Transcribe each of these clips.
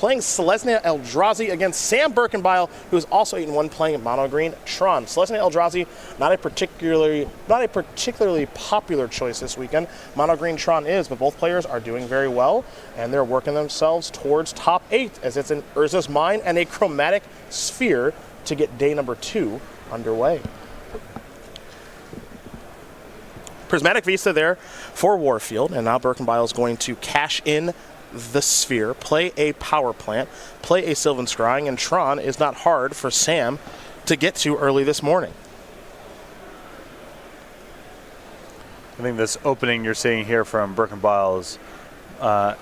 playing Selesnya Eldrazi against Sam Burkenbile, who is also 8-1 playing mono green Tron. Selesnya Eldrazi, not a particularly popular choice this weekend. Mono green Tron is, but both players are doing very well, and they're working themselves towards top 8 as it's an Urza's Mine and a Chromatic Sphere to get day number 2 underway. Prismatic Vista there for Warfield, and now Burkenbile is going to cash in the Sphere, play a Power Plant, play a Sylvan Scrying, and Tron is not hard for Sam to get to early this morning. I think this opening you're seeing here from Burkenbile is,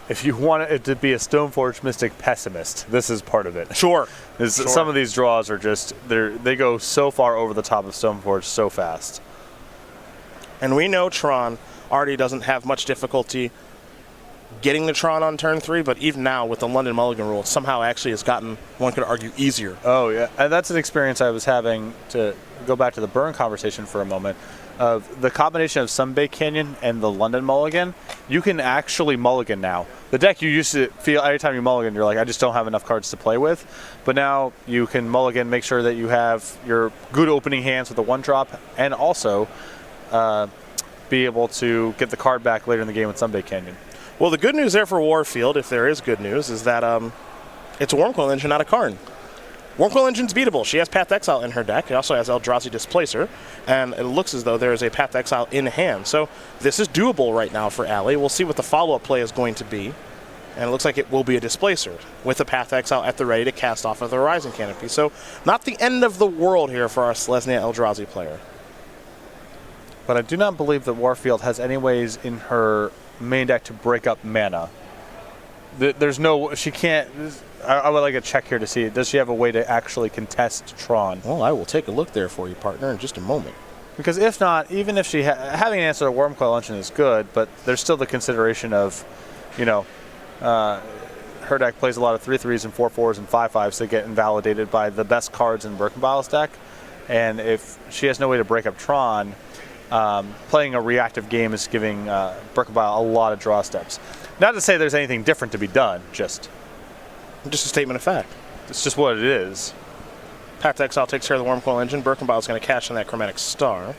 if you want it to be a Stoneforge Mystic pessimist, this is part of it. Sure. Some of these draws are just, they go so far over the top of Stoneforge so fast. And we know Tron already doesn't have much difficulty getting the Tron on turn 3, but even now with the London Mulligan rule, somehow actually has gotten, one could argue, easier. Oh, yeah. And that's an experience I was having, to go back to the burn conversation for a moment, of the combination of Sunbay Canyon and the London Mulligan. You can actually mulligan now. The deck you used to feel every time you mulligan, you're like, I just don't have enough cards to play with. But now you can mulligan, make sure that you have your good opening hands with a 1-drop, and also be able to get the card back later in the game with Sunbay Canyon. Well, the good news there for Warfield, if there is good news, is that it's a Wormcoil Engine, not a Karn. Wormcoil Engine's beatable. She has Path to Exile in her deck. It also has Eldrazi Displacer, and it looks as though there is a Path to Exile in hand. So this is doable right now for Allie. We'll see what the follow-up play is going to be, and it looks like it will be a Displacer with a Path to Exile at the ready to cast off of the Horizon Canopy. So not the end of the world here for our Selesnya Eldrazi player. But I do not believe that Warfield has any ways in her main deck to break up mana. There's no, she can't. I would like a check here to see, does she have a way to actually contest Tron? Well, I will take a look there for you, partner, in just a moment. Because if not, even if she having an answer to Wormcoil Engine is good, but there's still the consideration of, you know, her deck plays a lot of 3/3s and 4/4s and 5/5s that get invalidated by the best cards in Burkenbile's deck, and if she has no way to break up Tron, playing a reactive game is giving Burkenbile a lot of draw steps. Not to say there's anything different to be done, just a statement of fact. It's just what it is. Path to Exile takes care of the Wormcoil Engine. Burkenbile is going to cash in that Chromatic Star.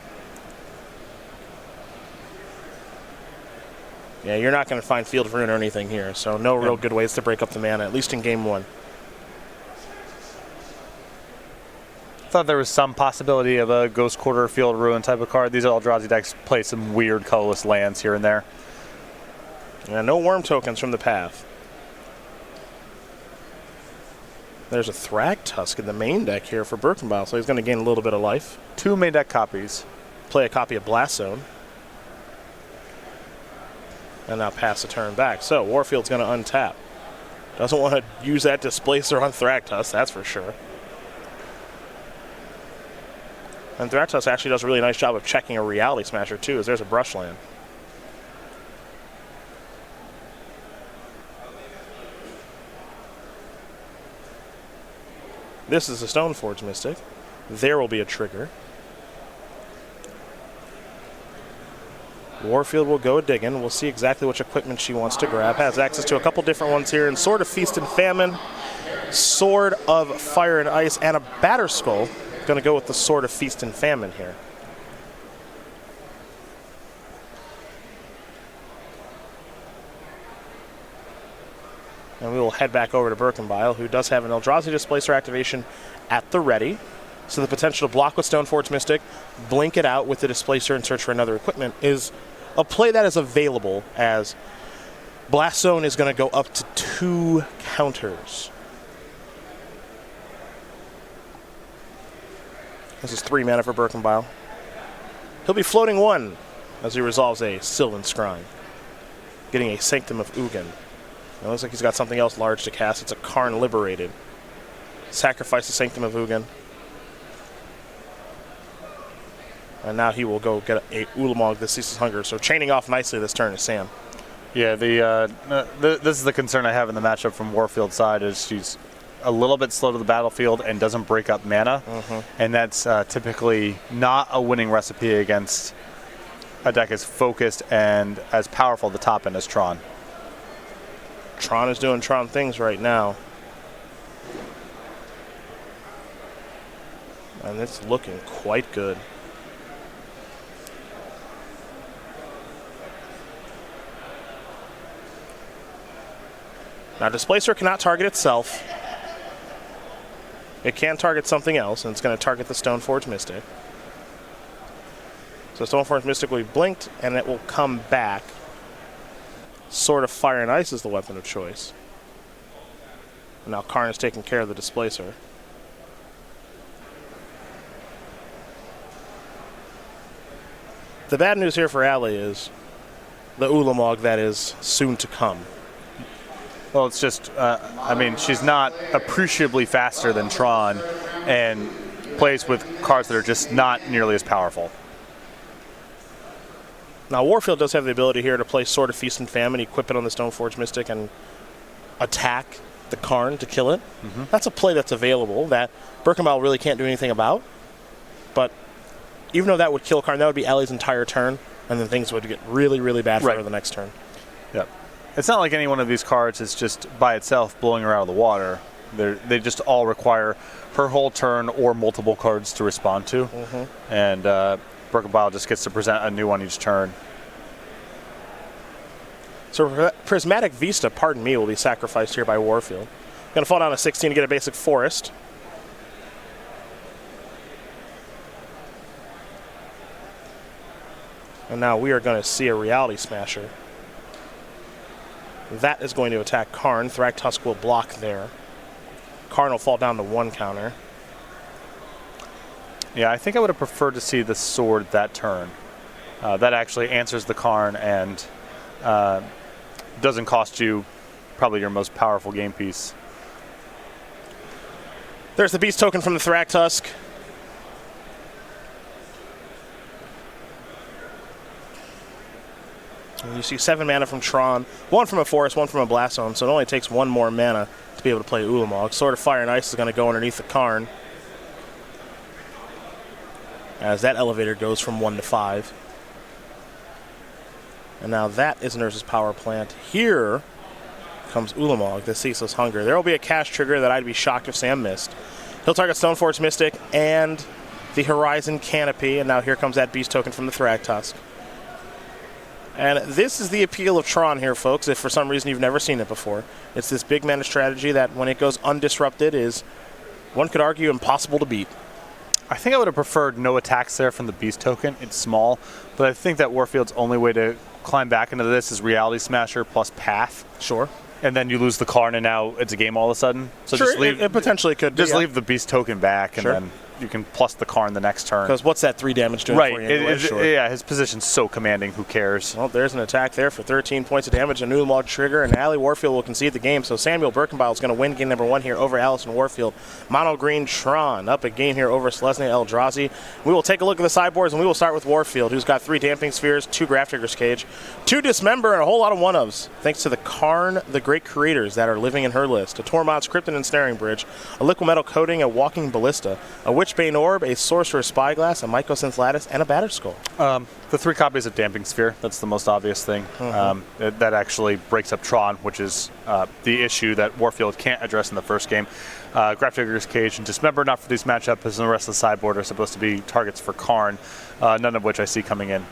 Yeah, you're not going to find Field of Ruin or anything here, so no real good ways to break up the mana, at least in Game 1. Thought there was some possibility of a Ghost Quarter, Field of Ruin type of card. These Eldrazi decks play some weird colorless lands here and there. Yeah, no worm tokens from the path. There's a Thragtusk in the main deck here for Burkenbile, so he's going to gain a little bit of life. 2 main deck copies. Play a copy of Blast Zone. And now pass the turn back. So Warfield's going to untap. Doesn't want to use that Displacer on Thragtusk, that's for sure. And Thragtusk actually does a really nice job of checking a Reality Smasher too, as there's a Brushland. This is a Stoneforge Mystic. There will be a trigger. Warfield will go digging. We'll see exactly which equipment she wants to grab. Has access to a couple different ones here, and Sword of Feast and Famine, Sword of Fire and Ice, and a Batterskull. Going to go with the Sword of Feast and Famine here. And we will head back over to Burkenbile, who does have an Eldrazi Displacer activation at the ready. So the potential to block with Stoneforge Mystic, blink it out with the Displacer and search for another equipment is a play that is available, as Blast Zone is going to go up to 2 counters. This is 3 mana for Burkenbile. He'll be floating 1 as he resolves a Sylvan Scrying, getting a Sanctum of Ugin. It looks like he's got something else large to cast. It's a Karn Liberated. Sacrifice the Sanctum of Ugin. And now he will go get a Ulamog that ceases hunger. So chaining off nicely this turn is Sam. Yeah, this is the concern I have in the matchup from Warfield's side, is she's a little bit slow to the battlefield and doesn't break up mana. And that's typically not a winning recipe against a deck as focused and as powerful at the top end as Tron. Tron is doing Tron things right now. And it's looking quite good. Now, Displacer cannot target itself. It can target something else, and it's going to target the Stoneforge Mystic. So Stoneforge Mystic will be blinked, and it will come back. Sword of Fire and Ice is the weapon of choice. And now Karn is taking care of the Displacer. The bad news here for Allie is the Ulamog that is soon to come. Well, it's just, I mean, she's not appreciably faster than Tron and plays with cards that are just not nearly as powerful. Now, Warfield does have the ability here to play Sword of Feast and Famine, equip it on the Stoneforge Mystic, and attack the Karn to kill it. That's a play that's available that Burkenbile really can't do anything about. But even though that would kill Karn, that would be Allie's entire turn, and then things would get really, really bad for her the next turn. Yep. It's not like any one of these cards is just by itself blowing her out of the water. They just all require her whole turn or multiple cards to respond to. And Burkenbile just gets to present a new one each turn. So Prismatic Vista, pardon me, will be sacrificed here by Warfield. Going to fall down to 16 to get a basic forest. And now we are going to see a Reality Smasher. That is going to attack Karn. Thragtusk will block there. Karn will fall down to 1 counter. Yeah, I think I would have preferred to see the sword that turn. That actually answers the Karn and doesn't cost you probably your most powerful game piece. There's the Beast token from the Thragtusk. And you see 7 mana from Tron, 1 from a Forest, 1 from a Blast Zone, so it only takes 1 more mana to be able to play Ulamog. Sword of Fire and Ice is going to go underneath the Karn, as that elevator goes from 1 to 5. And now that is Nurse's Power Plant. Here comes Ulamog, the Ceaseless Hunger. There will be a cast trigger that I'd be shocked if Sam missed. He'll target Stoneforge Mystic and the Horizon Canopy, and now here comes that Beast token from the Thragtusk. And this is the appeal of Tron here, folks, if for some reason you've never seen it before. It's this big mana strategy that, when it goes undisrupted, is, one could argue, impossible to beat. I think I would have preferred no attacks there from the Beast token. It's small, but I think that Warfield's only way to climb back into this is Reality Smasher plus Path. Sure. And then you lose the Karn, and now it's a game all of a sudden. So sure, just leave, it potentially could be. Just leave the Beast token back, and then you can plus the Karn the next turn. Because what's that 3 damage doing for you anyway? Yeah, his position's so commanding, who cares? Well, there's an attack there for 13 points of damage, a new log trigger, and Allie Warfield will concede the game. So Samuel Burkenbile is going to win game number 1 here over Allison Warfield. Mono Green Tron up a game here over Selesnya Eldrazi. We will take a look at the sideboards, and we will start with Warfield, who's got 3 Damping Spheres, 2 Graph Digger's Cage, 2 Dismember, and a whole lot of one-ofs, thanks to the Karn, the Great Creators that are living in her list. A Tormod's Krypton and Snaring Bridge, a Liquid Metal Coating, a Walking Ballista, a Witchbane Orb, a Sorcerer's Spyglass, a Mycosynth Lattice, and a Batter Skull. The 3 copies of Damping Sphere, that's the most obvious thing. That actually breaks up Tron, which is the issue that Warfield can't address in the first game. Graph Digger's Cage and Dismember, not for these matchups, as the rest of the sideboard are supposed to be targets for Karn, none of which I see coming in.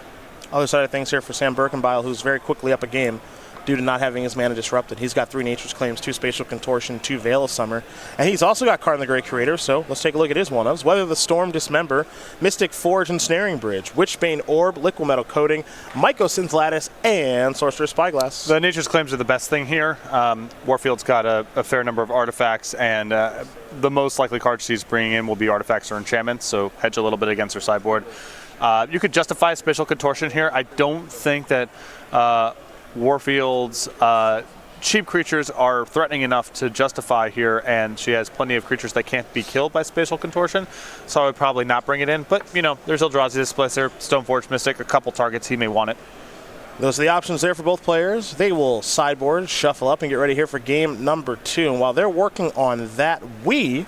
Other side of things here for Sam Burkenbile, who's very quickly up a game due to not having his mana disrupted. He's got 3 Nature's Claims, 2 Spatial Contortion, 2 Veil of Summer, and he's also got Karn the Great Creator, so let's take a look at his one-ofs. Weather the Storm, Dismember, Mystic Forge and Snaring Bridge, Witchbane Orb, Liquid Metal Coating, Mycosynth Lattice, and Sorcerer's Spyglass. The Nature's Claims are the best thing here. Warfield's got a fair number of artifacts, and the most likely cards she's bringing in will be artifacts or enchantments, so hedge a little bit against her sideboard. You could justify Spatial Contortion here. I don't think that Warfield's cheap creatures are threatening enough to justify here, and she has plenty of creatures that can't be killed by Spatial Contortion, so I would probably not bring it in. But, you know, there's Eldrazi Displacer, Stoneforge Mystic, a couple targets, he may want it. Those are the options there for both players. They will sideboard, shuffle up, and get ready here for game number 2. And while they're working on that, we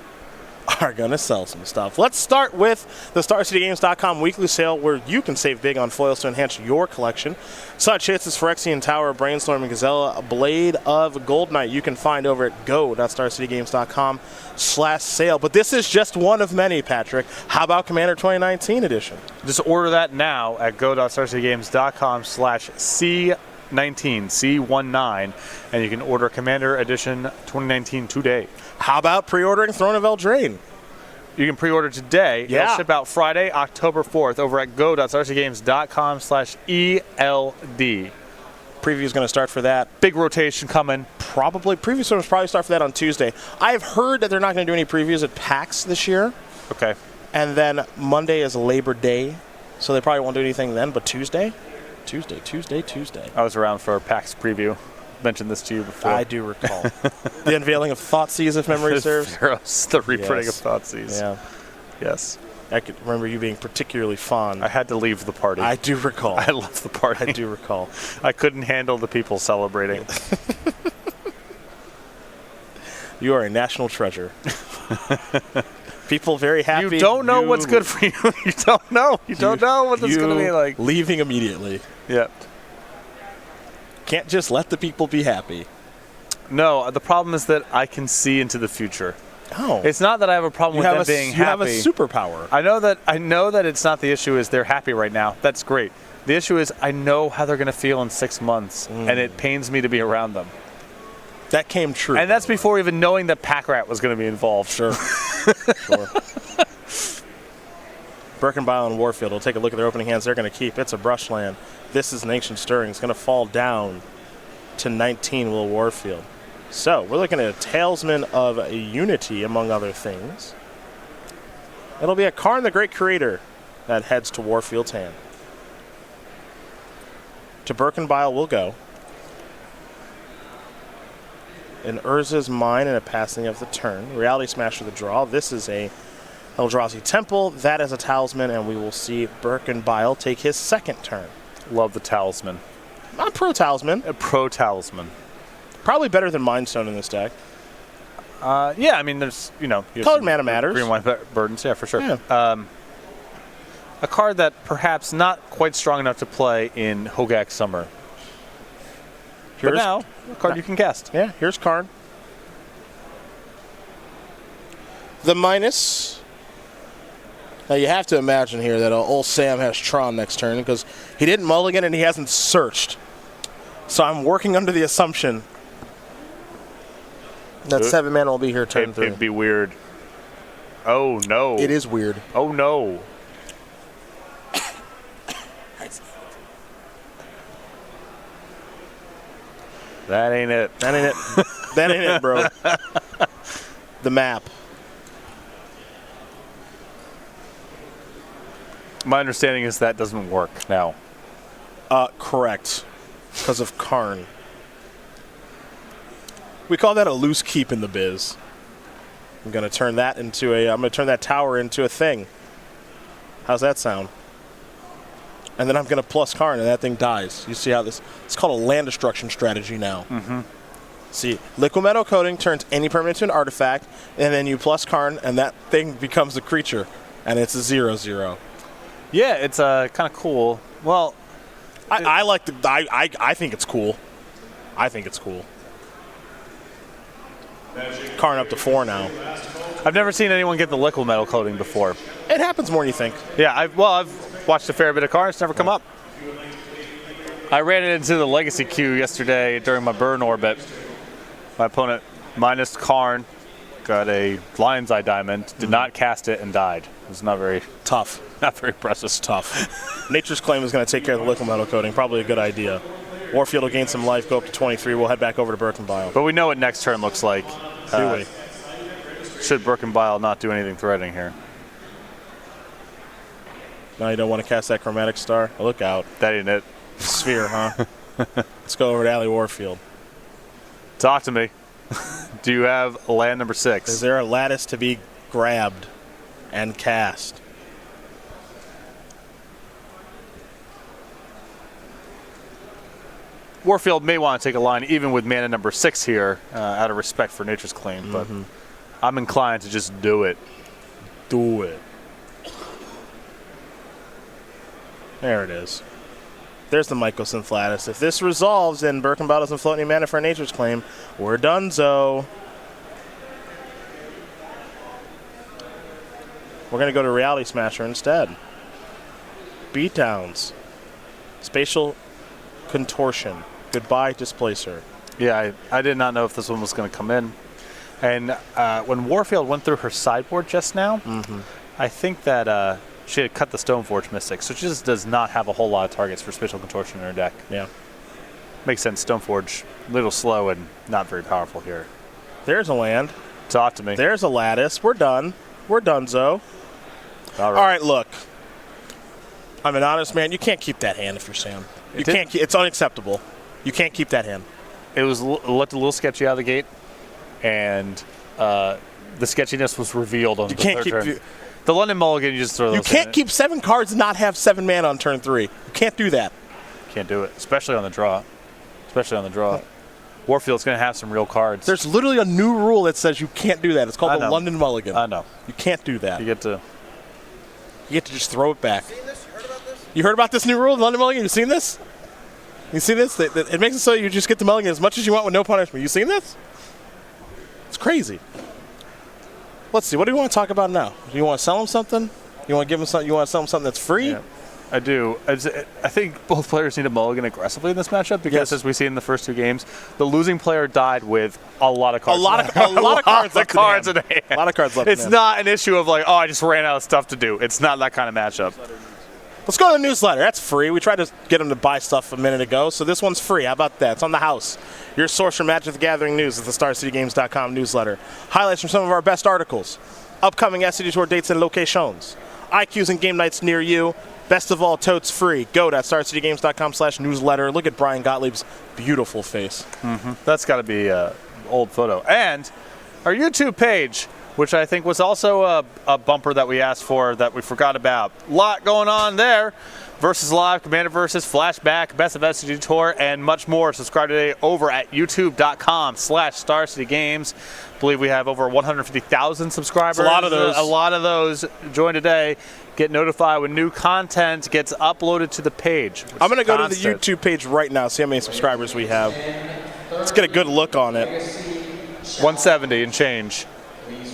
are going to sell some stuff. Let's start with the StarCityGames.com weekly sale where you can save big on foils to enhance your collection. Such hits as Phyrexian Tower, Brainstorming Gazelle, Blade of Gold Knight you can find over at go.starcitygames.com/sale. But this is just one of many, Patrick. How about Commander 2019 edition? Just order that now at go.starcitygames.com/C19, and you can order Commander Edition 2019 today. How about pre-ordering Throne of Eldraine? You can pre-order today. Yeah. It'll ship out Friday, October 4th over at go.starcitygames.com/ELD. Preview is going to start for that. Big rotation coming. Previews will probably start for that on Tuesday. I've heard that they're not going to do any previews at PAX this year. Okay. And then Monday is Labor Day, so they probably won't do anything then. But Tuesday. I was around for a PAX preview. Mentioned this to you before. I do recall. The unveiling of Thoughtseize, if memory serves. The reprinting of Thoughtseize. Yeah. Yes. I could remember you being particularly fond. I had to leave the party. I do recall. I left the party. I do recall. I couldn't handle the people celebrating. You are a national treasure. People very happy. You don't know what's good for you. You don't know. You don't know what it's going to be like. Leaving immediately. Yep. Can't just let the people be happy. No, the problem is that I can see into the future. Oh. It's not that I have a problem with them being happy. You have a superpower. I know that it's not the issue is they're happy right now. That's great. The issue is I know how they're going to feel in 6 months, and it pains me to be around them. That came true. And that's before even knowing that Pack Rat was going to be involved. Sure. Sure. Burkenbile and Warfield will take a look at their opening hands. They're going to keep. It's a brushland. This is an Ancient Stirring. It's going to fall down to 19, will Warfield. So we're looking at a Talisman of Unity, among other things. It'll be a Karn the Great Creator that heads to Warfield's hand. To Burkenbile will go. An Urza's Mine and a passing of the turn. Reality Smash for the draw. This is a Eldrazi Temple. That is a Talisman, and we will see Burkenbile take his second turn. Love the Talisman. Not pro-Talisman. A pro-Talisman. Probably better than Mind Stone in this deck. Yeah, I mean, there's, Colored mana matters. Green white burdens, yeah, for sure. Yeah. A card that perhaps not quite strong enough to play in Hogak Summer. But now, a card you can cast. Yeah, here's Karn. The minus. Now you have to imagine here that old Sam has Tron next turn because he didn't mulligan and he hasn't searched. So I'm working under the assumption that 7 mana will be here turn 3. It'd be weird. Oh, no. It is weird. Oh, no. That ain't it. That ain't it. That ain't it, bro. The map. My understanding is that doesn't work now. Correct. Because of Karn. We call that a loose keep in the biz. I'm gonna turn that tower into a thing. How's that sound? And then I'm gonna plus Karn and that thing dies. You see how it's called a land destruction strategy now. Mm-hmm. See, Liquid Metal Coating turns any permanent to an artifact, and then you plus Karn and that thing becomes a creature. And it's a 0/0. Yeah, it's kind of cool. Well, I like the. I think it's cool. I think it's cool. Karn up to 4 now. I've never seen anyone get the liquid metal coating before. It happens more than you think. Yeah, I've watched a fair bit of Karn. It's never come up. I ran it into the legacy queue yesterday during my burn orbit. My opponent minus Karn, got a Lion's Eye Diamond, did not cast it, and died. It was not very tough. Not very precious. Tough. Nature's Claim is going to take care of the liquid metal coating. Probably a good idea. Warfield will gain some life, go up to 23. We'll head back over to Burkenbile. But we know what next turn looks like. Do we? Should Burkenbile not do anything threatening here? Now you don't want to cast that Chromatic Star? Oh, look out. That ain't it. Sphere, huh? Let's go over to Alley Warfield. Talk to me. Do you have land number 6? Is there a lattice to be grabbed and cast? Warfield may want to take a line even with mana number 6 here, out of respect for Nature's Claim, but I'm inclined to just do it. Do it. There it is. There's the Mycosynth Lattice. If this resolves and Burkenbile doesn't float any mana for a Nature's Claim, we're donezo. We're going to go to Reality Smasher instead. Beatdowns. Spatial Contortion. Goodbye, Displacer. Yeah, I did not know if this one was going to come in. And when Warfield went through her sideboard just now, I think that she had cut the Stoneforge Mystic, so she just does not have a whole lot of targets for Spatial Contortion in her deck. Yeah. Makes sense. Stoneforge, a little slow and not very powerful here. There's a land. Talk to me. There's a Lattice. We're done. We're donezo. All right. All right, look. I'm an honest man. You can't keep that hand if you're Sam. You can't. It's unacceptable. You can't keep that hand. It looked a little sketchy out of the gate, and the sketchiness was revealed on the third turn. The London Mulligan, you just throw those in. You can't keep 7 cards and not have 7 mana on turn 3. You can't do that. Can't do it, especially on the draw. Warfield's going to have some real cards. There's literally a new rule that says you can't do that. It's called the London Mulligan. I know. You can't do that. You get to just throw it back. You heard about this new rule, the London Mulligan? You seen this? You see this? It makes it so you just get the Mulligan as much as you want with no punishment. You seen this? It's crazy. Let's see. What do you want to talk about now? Do you want to sell him something? You want to give him something? You want to sell him something that's free? Yeah, I do. I think both players need a mulligan aggressively in this matchup because, as we see in the first 2 games, the losing player died with a lot of cards. A lot of cards in hand. A lot of cards left. It's not an issue of like, oh, I just ran out of stuff to do. It's not that kind of matchup. Let's go to the newsletter. That's free. We tried to get him to buy stuff a minute ago, so this one's free. How about that? It's on the house. Your source for Magic the Gathering news is the StarCityGames.com newsletter. Highlights from some of our best articles. Upcoming SCG Tour dates and locations. IQs and game nights near you. Best of all, totes free. Go to StarCityGames.com/newsletter. Look at Brian Gottlieb's beautiful face. That's got to be an old photo. And our YouTube page, which I think was also a bumper that we asked for that we forgot about. A lot going on there. Versus Live, Commander Versus, Flashback, Best of SCG Tour, and much more. Subscribe today over at youtube.com/StarCityGames. I believe we have over 150,000 subscribers. That's a lot of those. A lot of those. Join today. Get notified when new content gets uploaded to the page. I'm going to go to the YouTube page right now, see how many subscribers we have. Let's get a good look on it. 170 and change.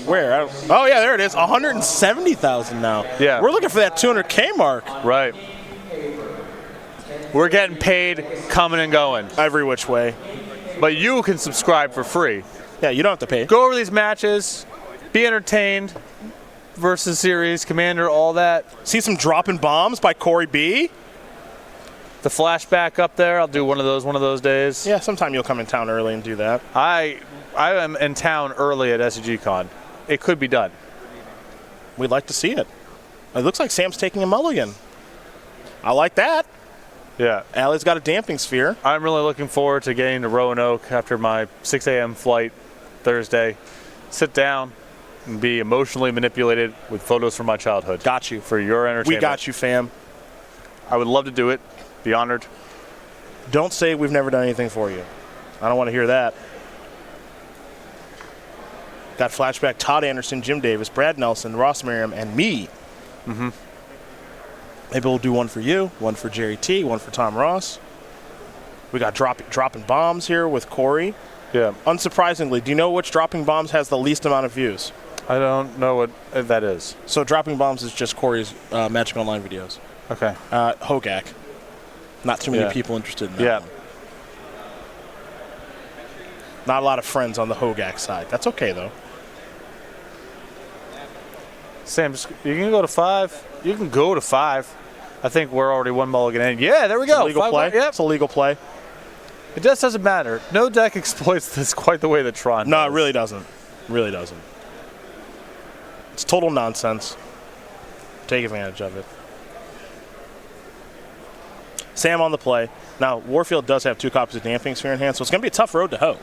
Where? Oh, yeah, there it is. 170,000 now. Yeah. We're looking for that 200K mark. Right. We're getting paid coming and going. Every which way. But you can subscribe for free. Yeah, you don't have to pay. Go over these matches, be entertained, versus series, Commander, all that. See some dropping bombs by Corey B. The flashback up there, I'll do one of those days. Yeah, sometime you'll come in town early and do that. I am in town early at SCGCon. It could be done. We'd like to see it. It looks like Sam's taking a mulligan. I like that. Yeah. Allie's got a damping sphere. I'm really looking forward to getting to Roanoke after my 6 a.m. flight Thursday. Sit down and be emotionally manipulated with photos from my childhood. Got you. For your entertainment. We got you, fam. I would love to do it. Be honored. Don't say we've never done anything for you. I don't want to hear that. Got flashback Todd Anderson, Jim Davis, Brad Nelson, Ross Merriam, and me. Maybe we'll do one for you, one for Jerry T, one for Tom Ross. We got dropping bombs here with Corey. Yeah. Unsurprisingly, do you know which dropping bombs has the least amount of views? I don't know what that is. So dropping bombs is just Corey's Magic Online videos. Okay. Hogak. Not too many people interested in that one. Not a lot of friends on the Hogak side. That's okay, though. Sam, you can go to 5. You can go to 5. I think we're already one mulligan in. Yeah, there we go. It's a legal play. Yep. It's a legal play. It just doesn't matter. No deck exploits this quite the way that Tron does. No, it really doesn't. Really doesn't. It's total nonsense. Take advantage of it. Sam on the play. Now, Warfield does have 2 copies of Damping Sphere in hand, so it's going to be a tough road to hoe.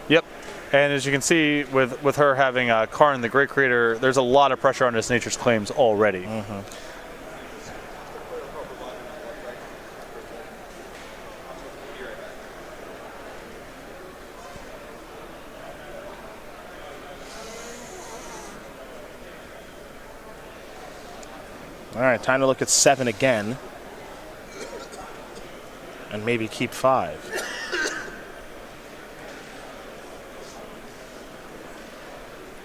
Yep. And as you can see, with her having Karn, the Great Creator, there's a lot of pressure on his Nature's Claims already. All right, time to look at 7 again. And maybe keep 5.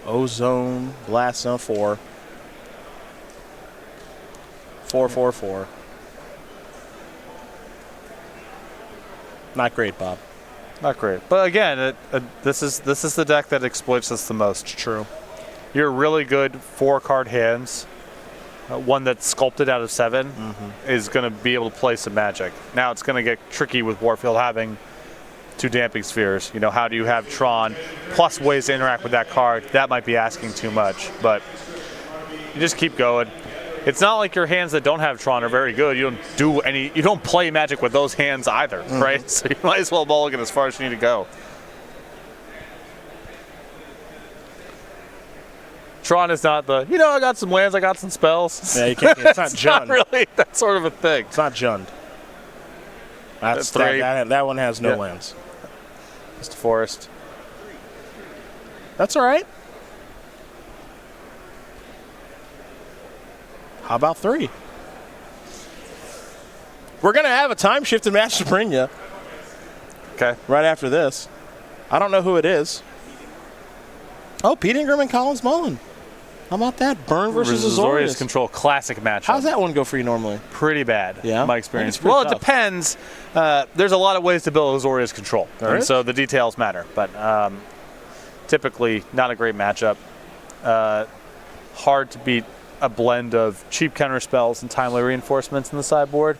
Ozone, Blast Zone 4. 4, 4, 4. Not great, Bob. Not great. But again, this is the deck that exploits this the most. True. Your really good 4-card hands, one that's sculpted out of 7, is going to be able to play some Magic. Now it's going to get tricky with Warfield having 2 Damping Spheres. You know, how do you have Tron plus ways to interact with that card? That might be asking too much, but you just keep going. It's not like your hands that don't have Tron are very good. You don't play Magic with those hands either, right? So you might as well mulligan as far as you need to go. Tron is not the, I got some lands, I got some spells. Yeah, you can't. It's not It's not Jund. really that sort of a thing. It's not Jund. That's 3. That one has no Yeah. lands. Just a forest. That's all right. How about 3? We're going to have a time shifted match to bring you Okay. right after this. I don't know who it is. Oh, Pete Ingram and Collins Mullen. How about that? Burn versus Azorius. Control, classic matchup. How's that one go for you normally? Pretty bad, Yeah? my I think experience. it's pretty Well, tough. it depends. There's a lot of ways to build Azorius Control, There and is? so the details matter. But typically, not a great matchup. Hard to beat a blend of cheap counter spells and timely reinforcements in the sideboard.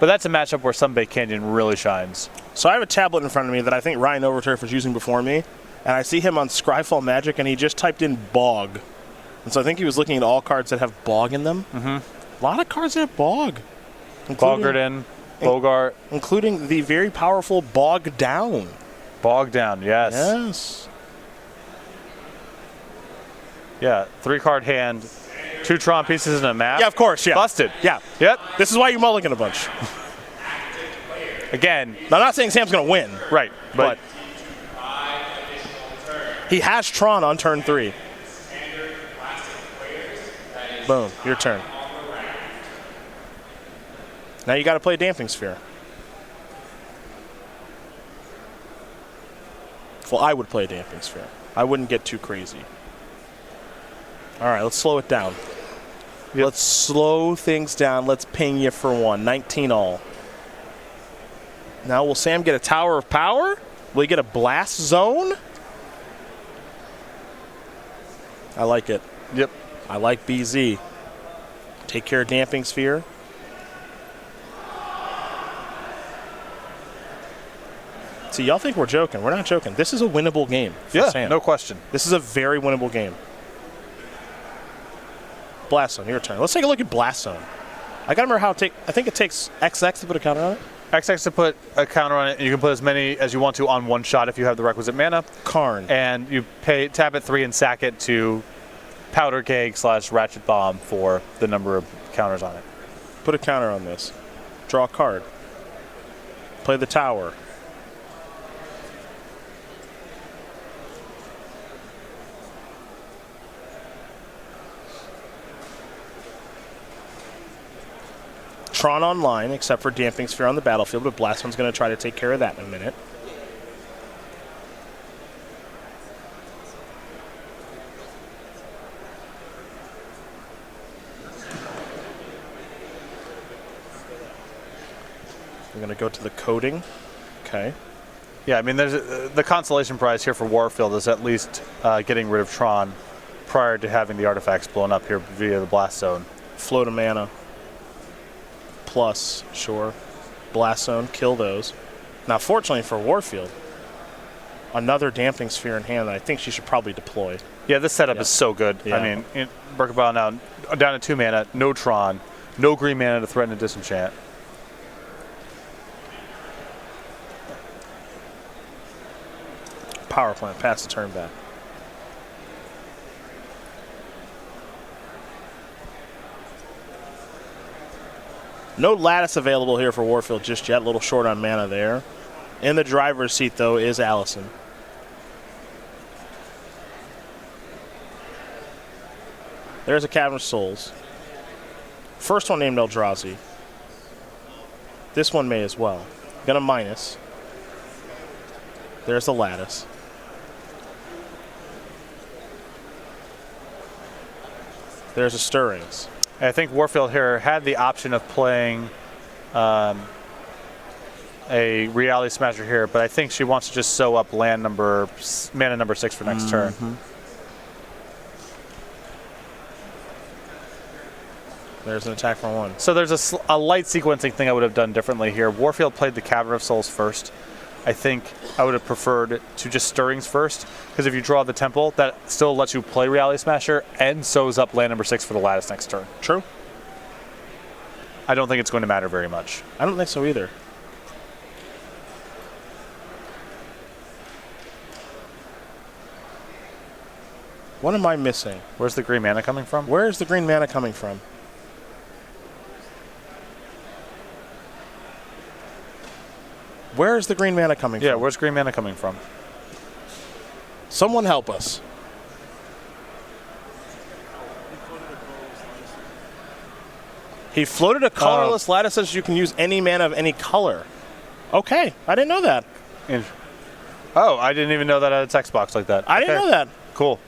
But that's a matchup where Sunbay Canyon really shines. So I have a tablet in front of me that I think Ryan Overturf was using before me, and I see him on Scryfall Magic, and he just typed in Bog. And so I think he was looking at all cards that have Bog in them. A lot of cards that have Bog. Bogarden, Bogart, Including the very powerful Bog Down. Bog Down, yes. Yes. Yeah, 3-card hand, 2 Tron pieces and a map. Yeah, of course, yeah. Busted. Yeah. Yep. This is why you mulligan a bunch. Again, Now, I'm not saying Sam's going to win, right, but he has Tron on turn 3. Boom, your turn. Now you got to play Damping Sphere. Well, I would play Damping Sphere. I wouldn't get too crazy. All right, let's slow it down. Yep. Let's slow things down. Let's ping you for 1. 19 all. Now, will Sam get a Tower of Power? Will he get a Blast Zone? I like it. yep. I like BZ. Take care of Damping Sphere. See, y'all think we're joking. We're not joking. This is a winnable game for Yeah, Sam. no question. This is a very winnable game. Blast Zone, your turn. Let's take a look at Blast Zone. I gotta remember how to take. I think it takes XX to put a counter on it. XX to put a counter on it, and you can put as many as you want to on one shot if you have the requisite mana. Karn. And you tap it 3 and sack it to Powder Keg / Ratchet Bomb for the number of counters on it. Put a counter on this. Draw a card. Play the tower. Tron online, except for Damping Sphere on the battlefield, but Blast One's going to try to take care of that in a minute. We're going to go to the coding. Okay. Yeah, I mean, there's the consolation prize here for Warfield is at least getting rid of Tron prior to having the artifacts blown up here via the Blast Zone. Float a mana. Plus, sure. Blast Zone, kill those. Now, fortunately for Warfield, another Damping Sphere in hand that I think she should probably deploy. Yeah, this setup is so good. Yeah. I mean, Burkenbile now down to 2 mana, no Tron, no green mana to threaten a disenchant. Power plant, pass the turn back. No Lattice available here for Warfield just yet. A little short on mana there. In the driver's seat, though, is Allison. There's a Cavern of Souls. First one named Eldrazi. This one may as well. Gonna minus. There's the Lattice. There's a Stirrings. I think Warfield here had the option of playing a Reality Smasher here, but I think she wants to just sew up mana number 6 for next turn. There's an attack for 1. So there's a light sequencing thing I would have done differently here. Warfield played the Cavern of Souls first. I think I would have preferred to just Stirrings first, because if you draw the Temple, that still lets you play Reality Smasher and sews up land number 6 for the Lattice next turn. True. I don't think it's going to matter very much. I don't think so either. What am I missing? Where's the green mana coming from? Where is the green mana coming from? Where is the green mana coming from? Yeah, where's green mana coming from? Someone help us. He floated a colorless Lattice says you can use any mana of any color. Okay, I didn't know that. Oh, I didn't even know that had a text box like that. I didn't know that. Cool.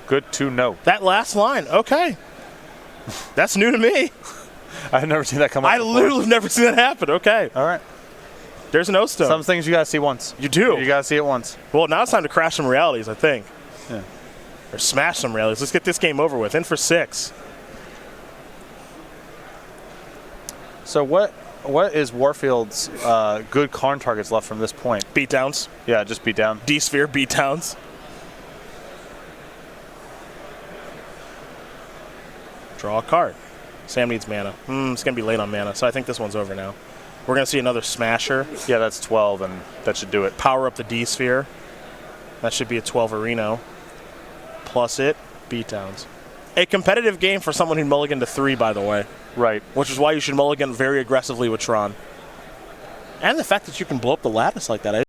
Good to know. That last line, okay. That's new to me. I've never seen that come up before. Literally never seen that happen. Okay. All right. There's an O-Stone. Some things you got to see once. You do. You got to see it once. Well, now it's time to crash some realities, I think. Yeah. Or smash some realities. Let's get this game over with. In for 6. So what is Warfield's good Karn targets left from this point? Beatdowns. Yeah, just beat down. D-Sphere beatdowns. Draw a card. Sam needs mana. It's going to be late on mana, so I think this one's over now. We're going to see another Smasher. Yeah, that's 12, and that should do it. Power up the D-Sphere. That should be a 12 Areno. Plus it, beatdowns. A competitive game for someone who mulliganed to 3, by the way. Right. Which is why you should mulligan very aggressively with Tron. And the fact that you can blow up the Lattice like that.